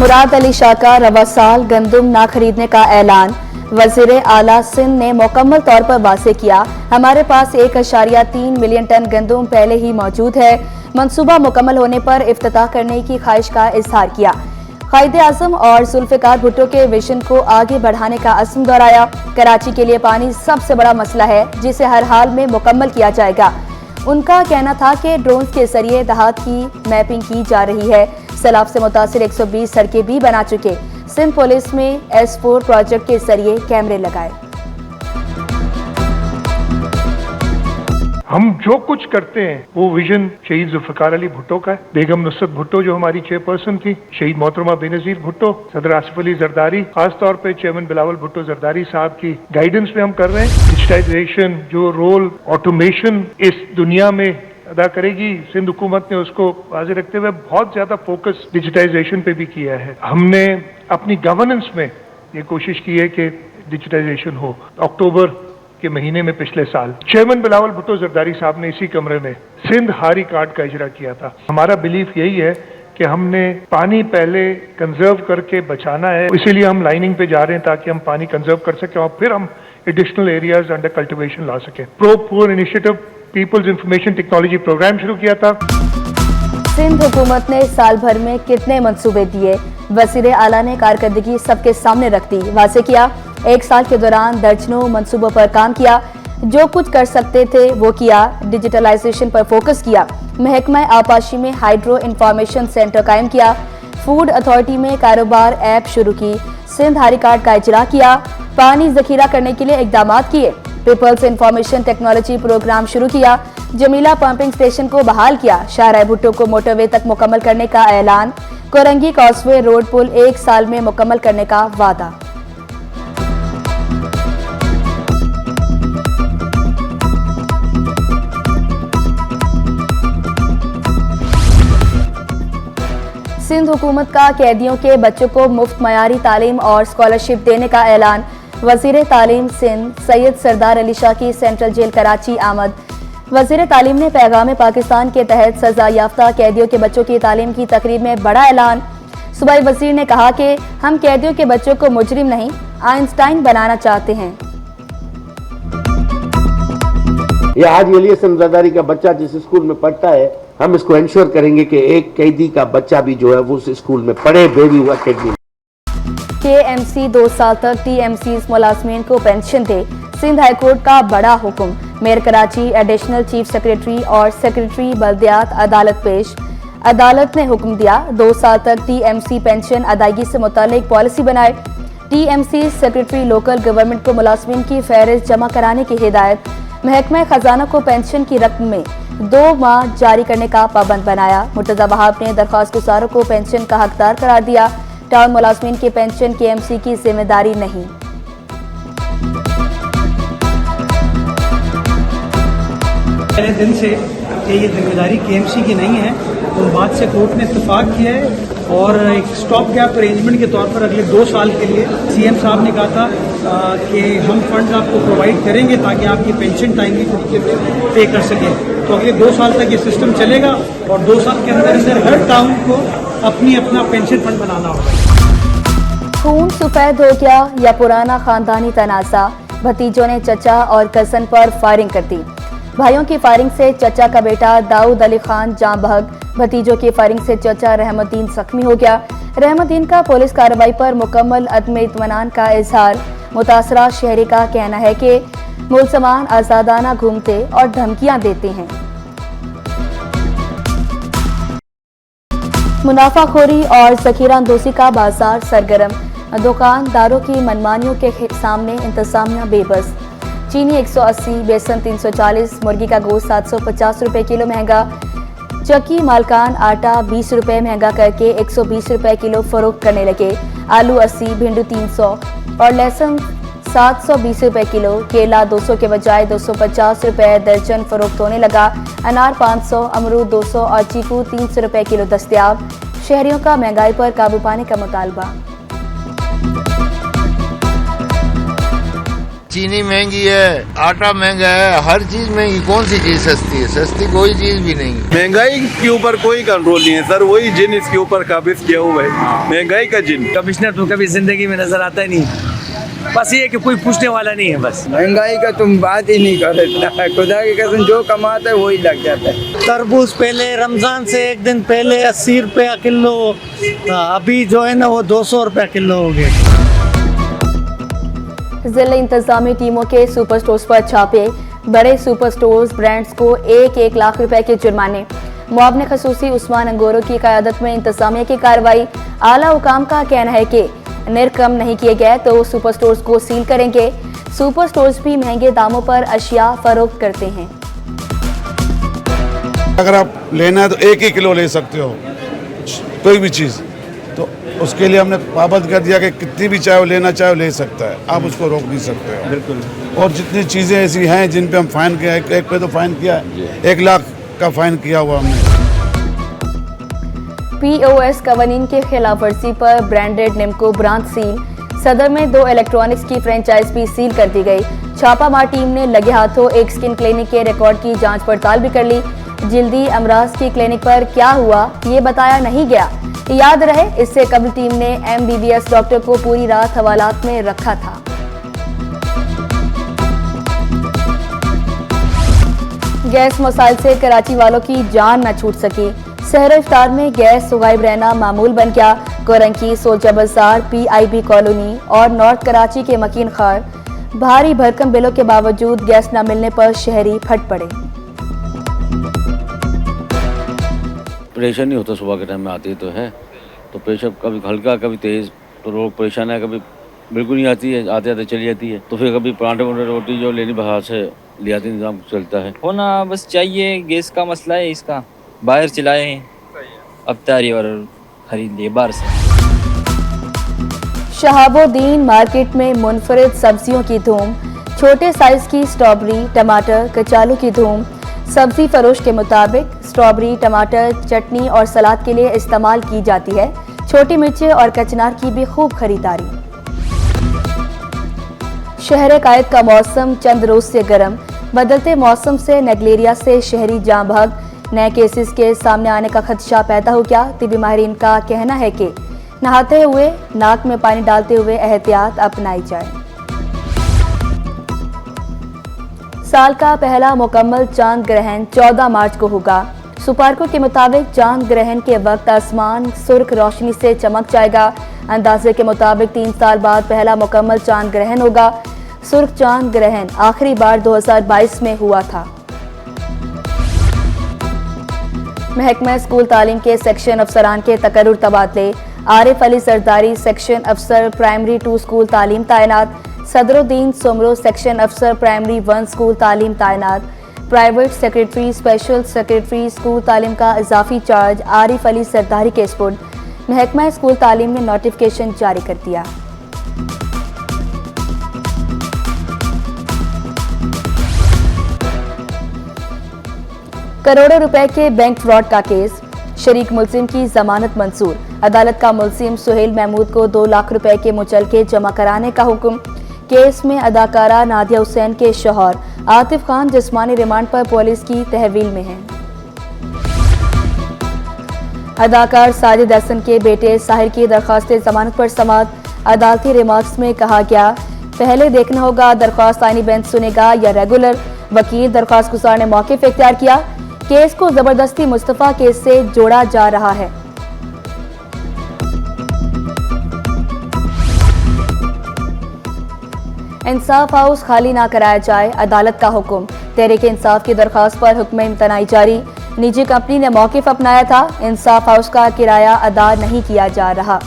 मुराद अली शाह का रवा साल गंदम ना खरीदने का ऐलान। वजीर आला सिंध ने मुकम्मल तौर पर वाज़ेह किया, हमारे पास 1.3 मिलियन टन गंदम पहले ही मौजूद है। मंसूबा मुकम्मल होने पर इफ्तिताह करने की ख्वाहिश का इजहार किया। कायदे आज़म और जुल्फ़िकार भुट्टो के विजन को आगे बढ़ाने का अज़्म दोहराया। कराची के लिए पानी सबसे बड़ा मसला है जिसे हर हाल में मुकम्मल किया जाएगा। उनका कहना था कि ड्रोन के जरिए देहात की मैपिंग की जा रही है। सैलाब से मुतासिर 120 सड़कें भी बना चुके। सिंध पुलिस में S4 प्रोजेक्ट के जरिए कैमरे लगाए। हम जो कुछ करते हैं वो विजन शहीद जुल्फ़िकार अली भुट्टो का है। बेगम नुसरत भुट्टो जो हमारी चेयरपर्सन थी, शहीद मोहतरमा बेनज़ीर भुट्टो, सदर आसिफ अली जरदारी, खासतौर पे चेयरमैन बिलावल भुट्टो जरदारी साहब की गाइडेंस में हम कर रहे हैं। डिजिटाइजेशन जो रोल ऑटोमेशन इस दुनिया में अदा करेगी, सिंध हुकूमत ने उसको वाज़ेह रखते हुए बहुत ज्यादा फोकस डिजिटाइजेशन पे भी किया है। हमने अपनी गवर्नेंस में ये कोशिश की है कि डिजिटाइजेशन हो। अक्टूबर के महीने में पिछले साल चेयरमैन बिलावल भुट्टो जरदारी साहब ने इसी कमरे में सिंध हारी कार्ड का इजरा किया था। हमारा बिलीफ यही है कि हमने पानी पहले कंजर्व करके बचाना है, इसीलिए हम लाइनिंग पे जा रहे हैं ताकि हम पानी कंजर्व कर सकें और फिर हम एडिशनल एरियाज अंडर कल्टिवेशन ला सकें। Pro poor initiative peoples information technology programme शुरू किया था। सिंध हुकूमत ने साल भर में कितने मंसूबे दिए, वज़ीर आला ने कारकर्दगी सबके सामने रख दी। वाज़ेह किया, एक साल के दौरान दर्जनों मंसूबों पर काम किया, जो कुछ कर सकते थे वो किया। डिजिटलाइजेशन पर फोकस किया। महकमा आपाशी में हाइड्रो इंफॉर्मेशन सेंटर कायम किया। फूड अथॉरिटी में कारोबार ऐप शुरू की। सिंध हारी कार्ड का इजरा किया। पानी जखीरा करने के लिए इकदाम किए। पीपल्स इंफॉर्मेशन टेक्नोलॉजी प्रोग्राम शुरू किया। जमीला पंपिंग स्टेशन को बहाल किया। शाहराह भुट्टो को मोटरवे तक मुकम्मल करने का ऐलान। कोरंगी कॉसवे रोड पुल 1 साल में मुकम्मल करने का वादा। सिंध हुकूमत का कैदियों के बच्चों को मुफ्त मयारी तालीम और स्कॉलरशिप देने का ऐलान। वजीर तालीम सिंध सैयद सरदार अली शाह की सेंट्रल जेल कराची आमद। वजीर तालीम ने पैगाम पाकिस्तान के तहत सजा याफ्ता कैदियों के बच्चों की तालीम की तकरीब में बड़ा ऐलान। सूबाई वजीर ने कहा कि हम कैदियों के बच्चों को मुजरिम नहीं आइंस्टाइन बनाना चाहते हैं। ये आज ये समझदारी का बच्चा जिस स्कूल में पढ़ता है, हम इसको इंश्योर करेंगे कि एक कैदी का बच्चा भी जो है वो उस स्कूल में पढ़े, बेबी अकेडमी। KMC 2 साल तक TMC मुलाजमीन को पेंशन दे। सिंध हाईकोर्ट का बड़ा हुक्म। Mayor Karachi, additional chief secretary और सेक्रेटरी बल्दियात अदालत पेश। अदालत ने हुक्म दिया 2 साल तक TMC पेंशन अदायगी से मुतालिक पॉलिसी बनाए। TMC सेक्रेटरी लोकल गवर्नमेंट को मुलाजमीन की फहरिस्त जमा कराने की हिदायत। महकमा खजाना को पेंशन की रकम में 2 माह जारी करने का पाबंद बनाया। मुर्तजा वहाब ने दरख्वास्त गुजारों को पेंशन का हकदार करार दिया। टाउन मुलाजमीन की पेंशन KMC की जिम्मेदारी नहीं। पहले दिन से कि ये जिम्मेदारी KMC की नहीं है, उस बात से कोर्ट ने इत्तेफाक किया है और एक स्टॉप गैप अरेंजमेंट के तौर पर अगले 2 साल के लिए CM साहब ने कहा था कि हम फंड आपको प्रोवाइड करेंगे ताकि आपकी पेंशन टाइमली तरीके से पे कर सकें। तो अगले 2 साल तक ये सिस्टम चलेगा और 2 साल के अंदर हर टाउन को अपना पेंशन फंड बनाना होगा। खून सफेद हो गया या पुराना खानदानी तनाज़ा, भतीजों ने चचा और कजन पर फायरिंग कर दी। भाइयों की फायरिंग से चचा का बेटा दाऊद अली खान जाँ बहक, भतीजों की फायरिंग से चचा रहमतुद्दीन जख्मी हो गया। रहमतुद्दीन का पुलिस कार्रवाई पर मुकम्मल अदम इत्मीनान का इजहार। मुतासरा शहरी का कहना है कि मुलजमान आजादाना घूमते और धमकियां देते हैं। मुनाफाखोरी और जखीरा अंदोजी का बाजार सरगर्म, दुकानदारों की मनमानियों के सामने इंतजामिया बेबस। चीनी 180, बेसन 340, मुर्गी का गोश्त 750 रुपए किलो महंगा। चक्की मालकान आटा 20 रुपए महंगा करके 120 रुपए किलो फरोख्त करने लगे। आलू 80, भिंडी 300 और लहसुन 720 रुपए किलो। केला 200 के बजाय 250 रुपए दर्जन फरोख्त होने लगा। अनार 500, अमरूद 200 और चीकू 300 रुपए किलो दस्तयाब। शहरियों का महंगाई पर काबू पाने का मुतालबा। चीनी महंगी है, आटा महंगा है, हर चीज महंगी। कौन सी चीज सस्ती है? सस्ती कोई चीज भी नहीं है। महंगाई के ऊपर कोई कंट्रोल नहीं है सर, वही जिन इसके ऊपर काबिज किया हुआ है, महंगाई का जिन। कमिश्नर तो कभी जिंदगी में नजर आता ही नहीं, बस ये कि कोई पूछने वाला नहीं है। बस महंगाई का तुम बात ही नहीं कर रहे, खुदा की कसम जो कमाता है वही लग जाता है। तरबूज पहले रमजान से एक दिन पहले 80 रुपया किलो, अभी जो है ना वो 200 रुपया किलो हो गए। जिला इंतजामी टीमों के सुपर स्टोर्स पर छापे, बड़े सुपर स्टोर्स ब्रांड्स को 1-1 लाख रुपए के जुर्माने। मुआवने खसूसी उस्मान अंगोरो की क़यादत में इंतजामिया की कार्रवाई। आला हुकाम का कहना है कि निर्कम नहीं किए गए तो सुपर स्टोर्स को सील करेंगे। सुपर स्टोर्स भी महंगे दामों पर अशिया फरोख्त करते हैं। अगर आप लेना है तो 1 किलो ले सकते हो कोई भी चीज़, तो उसके लिए हमने पाबंद कर दिया कि कितनी भी चाहे वो लेना चाहे वो ले सकता है, आप उसको रोक नहीं सकते हो। बिल्कुल। और जितनी चीज़ें ऐसी हैं जिन पे हम फाइन किया, एक पे तो फाइन किया है, 1 लाख का फाइन किया हुआ हमने। POS कवानीन के खिलाफ वर्जी पर ब्रांडेड निम्को ब्रांच सील। सदर में 2 इलेक्ट्रॉनिक्स की फ्रेंचाइज भी सील कर दी गई। छापामार टीम ने लगे हाथों एक स्किन क्लिनिक के रिकॉर्ड की जांच पड़ताल भी कर ली। जल्दी अमराज की क्लिनिक पर क्या हुआ ये बताया नहीं गया। याद रहे इससे कबल टीम ने MBBS डॉक्टर को पूरी रात हवालात में रखा था। गैस मसाइल से कराची वालों की जान न छूट सकी। शहर इफ्तार में गैस गायब रहना मामूल बन गया। कोरंकी, सोचा बाजार, PIB कॉलोनी और नॉर्थ कराची के मकीन खार भारी भरकम बिलों के बावजूद गैस न मिलने पर शहरी फट पड़े। परेशान नहीं होता, सुबह के टाइम में आती तो है तो प्रेशर कभी हल्का कभी तेज़, तो लोग परेशान है, कभी बिल्कुल नहीं आती है, आते आते चली जाती है। तो फिर कभी पराठे वराठे रोटी जो लेनी बाहर से ले आती, निज़ाम चलता है। होना बस चाहिए, गैस का मसला है, इसका बाहर चलाए अफ्तारी और खरीद लिए बाहर से। शहाबुद्दीन मार्केट में मुनफरिद सब्जियों की धूम। छोटे साइज की स्ट्रॉबेरी, टमाटर, कचालू की धूम। सब्जी फरोश के मुताबिक स्ट्रॉबेरी, टमाटर चटनी और सलाद के लिए इस्तेमाल की जाती है। छोटी मिर्चें और कचनार की भी खूब खरीदारी। शहर कायद का मौसम चंद रोज से गर्म। बदलते मौसम से नेगलेरिया से शहरी जाँ भाग। नए केसेस के सामने आने का खदशा पैदा हो गया। तिबी माहिरीन का कहना है कि नहाते हुए नाक में पानी डालते हुए एहतियात अपनाई जाए। साल का पहला मुकम्मल चांद ग्रहण 14 मार्च को होगा। सुपारको के मुताबिक चांद ग्रहण के वक्त आसमान सुर्ख रोशनी से चमक जाएगा। अंदाजे के मुताबिक 3 साल बाद पहला मुकम्मल चांद ग्रहण होगा। सुर्ख चांद ग्रहण आखिरी बार 2022 में हुआ था। महकमा स्कूल तालीम के सेक्शन अफसरान के तकर्रुर तबादले। आरिफ अली सरदारी सेक्शन अफसर प्राइमरी 2 स्कूल तालीम तैनात। सदरुद्दीन सुमरो सेक्शन अफसर प्राइमरी 1 स्कूल तालीम तैनात। Private secretary special secretary school तालीम का इजाफी चार्ज आरिफ अली सरदारी के स्पुर्द। महकमा स्कूल तालीम ने नोटिफिकेशन जारी कर दिया। करोड़ों रुपए के बैंक फ्रॉड का केस। शरीक मुलजिम की जमानत मंजूर। अदालत का मुलजिम सुहेल महमूद को 2 लाख रुपए के मुचलके जमा कराने का हुक्म। केस में अदाकारा नादिया हुसैन के शौहर आतिफ खान जिस्मानी रिमांड पर पुलिस की तहवील में हैं। अदाकार साजिद हसन के बेटे साहिर की दरख्वास्त जमानत पर समाअत। अदालती रिमार्क्स में कहा गया, पहले देखना होगा दरख्वास्त आईनी बेंच सुनेगा या रेगुलर। वकील दरख्वास्त गुजार ने मौक़िफ़ इख्तियार किया। केस को जबरदस्ती मुस्तफा केस से जोड़ा जा रहा है। इंसाफ हाउस खाली ना कराया जाए, अदालत का हुक्म। तहरीक इंसाफ की दरख्वास्त पर हुक्म इम्तनाई जारी। निजी कंपनी ने मौक़िफ़ अपनाया था। इंसाफ हाउस का किराया अदा नहीं किया जा रहा।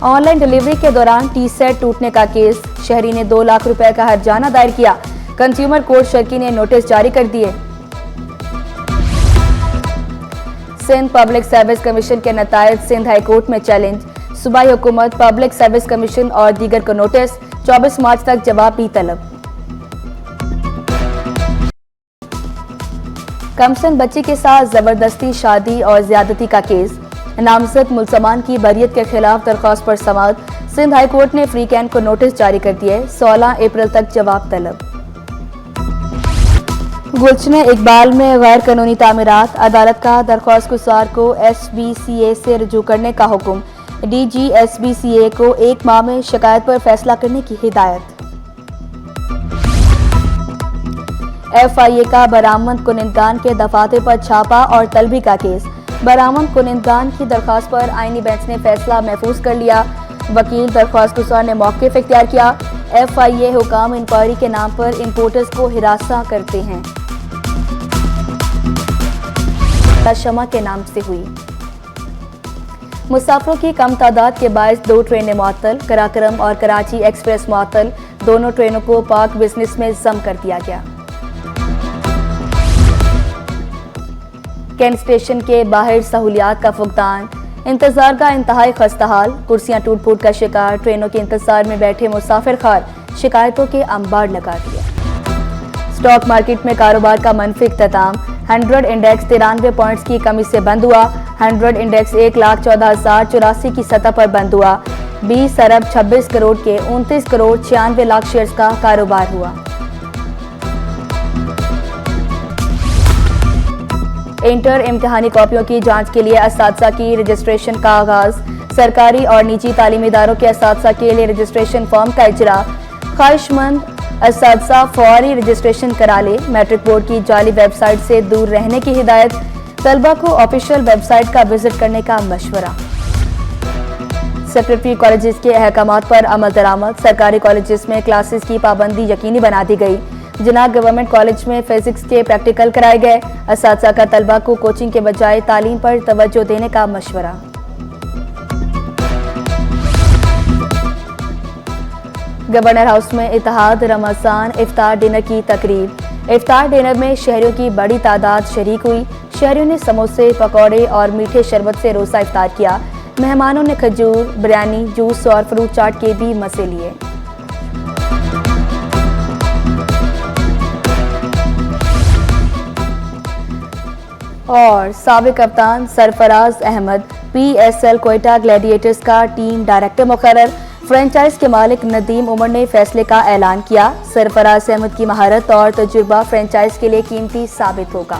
ऑनलाइन डिलीवरी के दौरान टी सेट टूटने का केस। शहरी ने 2 लाख रुपए का हर्जाना दायर किया। कंज्यूमर कोर्ट शर्की ने नोटिस जारी कर दिए। सिंध पब्लिक सर्विस कमीशन के नतायज सिंध हाई कोर्ट में चैलेंज। सूबाई हुकूमत पब्लिक सर्विस कमीशन और दीगर को नोटिस। 24 मार्च तक जवाब भी तलब। कमसन बच्ची के साथ जबरदस्ती शादी और ज्यादती का केस। नामजद मुलजमान की बरियत के खिलाफ दरख्वास्त पर समाअत। सिंध हाई कोर्ट ने फ्री कैन को नोटिस जारी कर दिए। 16 अप्रैल तक जवाब तलब। गुलशन इकबाल में गैर कानूनी तामीरात, अदालत का दरख्वास्त गुजार को SBCA से रुजू करने का हुक्म। DG SBCA को 1 माह में शिकायत पर फैसला करने की हिदायत। FIA का बरामद कुनिंदगान के दफातर पर छापा और तलबी का केस। बरामद कुनिंदगान की दरख्वास्त पर आईनी बेंच ने फैसला महफूज कर लिया। वकील दरख्वास्त गुजार ने मौक़िफ़ इख्तियार किया। FIA हुकाम इंक्वायरी के नाम पर इंपोर्टर्स को हिरासा करते हैं। शमा के नाम से हुई। मुसाफिरों की कम तादाद के बायस 2 ट्रेनें मुअत्तल। कराकरम और कराची एक्सप्रेस मुअत्तल। दोनों ट्रेनों को पाक बिजनेस में जम कर दिया गया। कैंट स्टेशन के बाहर सहूलियात का फुकदान। इंतजार का इंतहाई खस्ताहाल। कुर्सियां टूट फूट का शिकार। ट्रेनों के इंतजार में बैठे मुसाफिर खार शिकायतों के अंबार लगा दिए। स्टॉक मार्केट में कारोबार का मनफी इख्तिताम। 100 इंडेक्स 93 पॉइंट्स की कमी से बंद हुआ। 100 इंडेक्स 1,14,084 की सतह पर बंद हुआ। 20 अरब 26 करोड़ के 29 करोड़ 96 लाख शेयर्स का कारोबार हुआ। इंटर इम्तिहानी कॉपियों की जांच के लिए असातिज़ा की रजिस्ट्रेशन का आगाज। सरकारी और निजी तालीमी इदारों के असातिज़ा के लिए रजिस्ट्रेशन फॉर्म का इजरा। ख्वाहिशमंद असातिज़ा फौरी रजिस्ट्रेशन करा ले। मैट्रिक बोर्ड की जाली वेबसाइट से दूर रहने की हिदायत। तलबा को ऑफिशियल वेबसाइट का विजिट करने का मशवरा। सेक्रेटरी कॉलेजेस के अहकामात पर अमल दरामद। सरकारी कॉलेजेस में क्लासेस की पाबंदी यकीनी बना दी गई। जिना गवर्नमेंट कॉलेज में फिजिक्स के प्रैक्टिकल कराए गए। असातिज़ा का तलबा को कोचिंग के बजाय तालीम पर तवज्जो देने का मशवरा। गवर्नर हाउस में इत्तेहाद रमजान इफ्तार डिनर की तकरीब। इफ्तार डिनर में शहरियों की बड़ी तादाद शरीक हुई। शहरियों ने समोसे, पकौड़े और मीठे शरबत से रोज़ा इफ्तार किया। मेहमानों ने खजूर, बिरयानी, जूस और फ्रूट चाट के भी मज़े लिए। और साबिक कप्तान सरफराज अहमद PSL कोयटा ग्लैडिएटर्स का टीम डायरेक्टर मुकर्रर। फ्रेंचाइज के मालिक नदीम उमर ने फैसले का ऐलान किया। सरफराज अहमद की महारत और तजुर्बा फ्रेंचाइज के लिए कीमती साबित होगा।